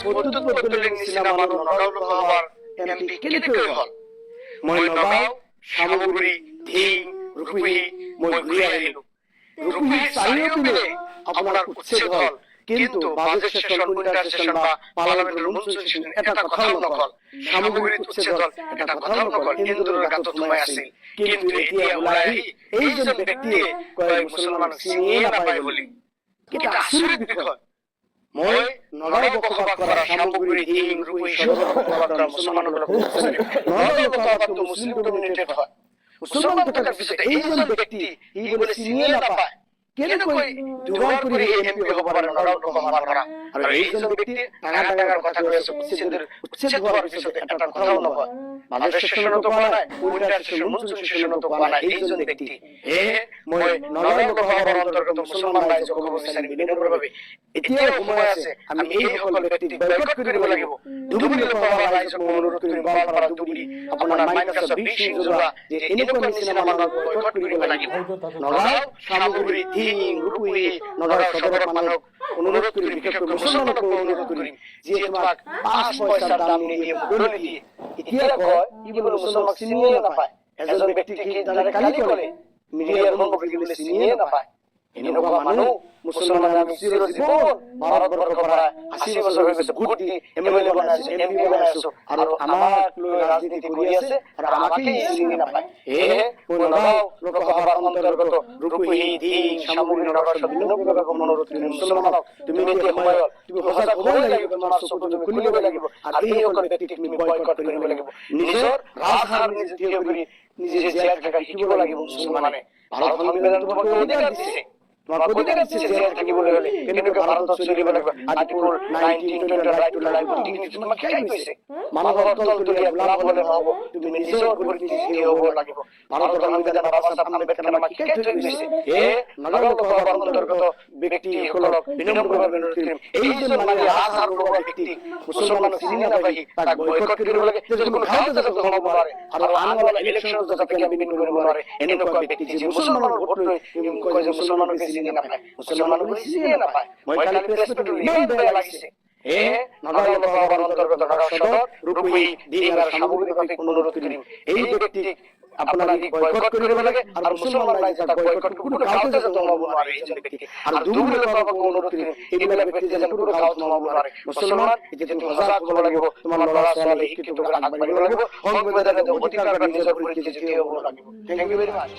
পদ্মুত পদ্মলিং নিচিনা মানুহ নগাঁও লোকসভাৰ এমপি কেনেকৈ হ'ল? মই নগাঁও, সামগুৰি, ধিং, ৰূপহী মই ঘূৰি আহিলো। ৰূপহীৰ চাৰিওপিনে আপোনাৰ উচ্ছেদ হ'ল, কিন্তু বাজেট সেশন, উইন্টাৰ সেশন বা পাৰ্লামেন্টৰ মনসুন সেশন এটা কথাও নকল। সামগ্ৰীত উচ্ছেদ হ'ল, এটা কথাও নকল। এন্দুৰৰ গাঁতত সোমাই আছিল। কিন্তু এতিয়া ওলাই আহি এইজন ব্যক্তিয়ে কয় মুছলমানক চিনিয়ে নাপায় বুলি। এটা আচৰিত বিষয়। মই নগাঁও বসবাস কৰা সামগ্ৰী, ধিং, ৰূপহী সদৰত বসবাস কৰা মুছলমানসকলক নগাঁও লোকসভাটো মুছলিম ডমিনেটেড হয়। মুছলমান থকাৰ পিছতে এইজন ব্যক্তি ই বোলে চিনিয়ে নাপায়। কেনেকৈ দুবাৰ কৰি এমপি হ'ব পাৰে নগাঁও লোকসভাৰ পৰা? আৰু এইজন ব্যক্তি ডাঙৰ ডাঙৰ কথা কৈ আছে, উচ্ছেদ হোৱাৰ পিছতে এটা কথাও নকয়। বাজেট সেশনতো কোৱা নাই, উইন্টাৰ সেশন, মনসুন সেশনতো কোৱা নাই এইজন ব্যক্তি। সেয়েহে মই নগাঁও লোকসভাৰ অন্তৰ্গত মুছলমান ৰাইজক ক'ব বিচাৰিম বিনম্ৰভাৱে, এতিয়াও সময় আছে, আমি এইসকল ব্যক্তিক বয়কট কৰিব লাগিব। ধুবুৰী লোকসভাৰ ৰাইজক মই অনুৰোধ কৰিম, গোৱালপাৰা, ধুবুৰী, আপোনাৰ মাইনাছ বীৰ সিং যোৰা যে এনেকুৱা নিচিনা মানুহক বয়কট কৰিব লাগিব। নগাঁও, সামগ্ৰী, ধিং, ৰূপহী, নগাঁও সদৰৰ মানুহক অনুৰোধ কৰিম, বিশেষকৈ মুছলমানক অনুৰোধ কৰিম, যিয়ে তোমাক 5 পইচাৰ দাম নিদিয়ে, মুদল নিদিয়ে, এতিয়া কয় ই বোলে মুছলমানক চিনিয়ে নাপায়। এজন ব্যক্তিক কালি ক'লে মিডিয়াৰ সন্মুখত বোলে চিনিয়ে নাপায়। এনেকুৱা মানুহ মুছলমানে আমি চিৰজীৱন ভাৰতবৰ্ষৰ পৰা 80 বছৰ হৈ গৈছে ভোট দি এমএলএ বনাইছো, এমপি বনাইছো, আৰু আমাক লৈ ৰাজনীতি কৰি আছে আৰু আমাকেই চিনি নাপায়। সেয়েহে মই নগাঁও লোকসভাৰ অন্তৰ্গত ৰূপহী, ধিং, সামগ্ৰী, নগাঁও সদৰৰ অনুৰোধ কৰিম, মুছলমানক তুমি এতিয়া সময় হ'ল, তুমি সজাগ হ'বই লাগিব, তোমাৰ চকু তুমি খুলিবই লাগিব, আৰু এইসকল ব্যক্তিক তুমি বয়কট কৰিব লাগিব। নিজৰ ৰাজধানী নিজে থিয় কৰি নিজে জীয়াই থকা শিকিব লাগিব মুছলমানে। ভাৰত সংবিধানে তোমাক অধিকাৰ দিছে, তোমাক অধিকাৰ দিছে জীয়াই থাকিবলৈ হ'লে কেনেকৈ ভাৰতত চলিব লাগিব। Article 19 right to life dignity তোমাক শিকাই গৈছে। মানুহৰ তলতলীয়া গোলাম হ'লে নহ'ব, তুমি নিজৰ ভৰিত নিজে থিয় হ'ব লাগিব। ভাৰতৰ সংবিধান বাবা চাহেব আম্বেদকাৰে আমাক শিকাই থৈ গৈছে। সেয়ে নগাঁও লোকসভাৰ অন্তৰ্গত ব্যক্তিসকলক বিনম্ৰভাৱে অনুৰোধ কৰিম, এইজন মানুহে হাজাৰ ব্যক্তি মুছলমানক চিনি নাপায়, তাক বয়কট কৰিব লাগে। যদি কোনো গাঁৱতে যাতে সোমাব নোৱাৰে আৰু আনৱালা ইলেকশ্যনত যাতে কেম্পেইন কৰিব নোৱাৰে, এনেকুৱা ব্যক্তি যে মুছলমানৰ ভোট লৈ কয় যে মুছলমানক চিনি নাপায়, মুছলমানক চিনিয়ে নাপায়। মই কালি প্ৰেছ মিটত ইমান বেয়া লাগিছে। সেয়েহে নগাঁও লোকসভাৰ অন্তৰ্গত নগাঁও সদৰ, ৰূপহী, ধিং আৰু সামগ্ৰী বিভাগক অনুৰোধ কৰিম, এই ব্যক্তিক আপোনালোকে বয়কট কৰিব লাগে আৰু মুছলমান ৰাইজে তাক বয়কট কোনো গাঁৱতে যাতে সোমাব নোৱাৰে এইজন ব্যক্তিক। আৰু ধুবুৰী লোকসভাক অনুৰোধ কৰিম, এইবিলাক ব্যক্তি যাতে কোনো গাঁৱত সোমাব নোৱাৰে। মুছলমান এতিয়া তুমি সজাগ হ'ব লাগিব, তোমাৰ ল'ৰা ছোৱালী শিক্ষিত আগবাঢ়িব লাগিব, সংবিধানে অধিকাৰ নিজৰ ভৰিত থিয় হ'ব লাগিব। Thank you very much.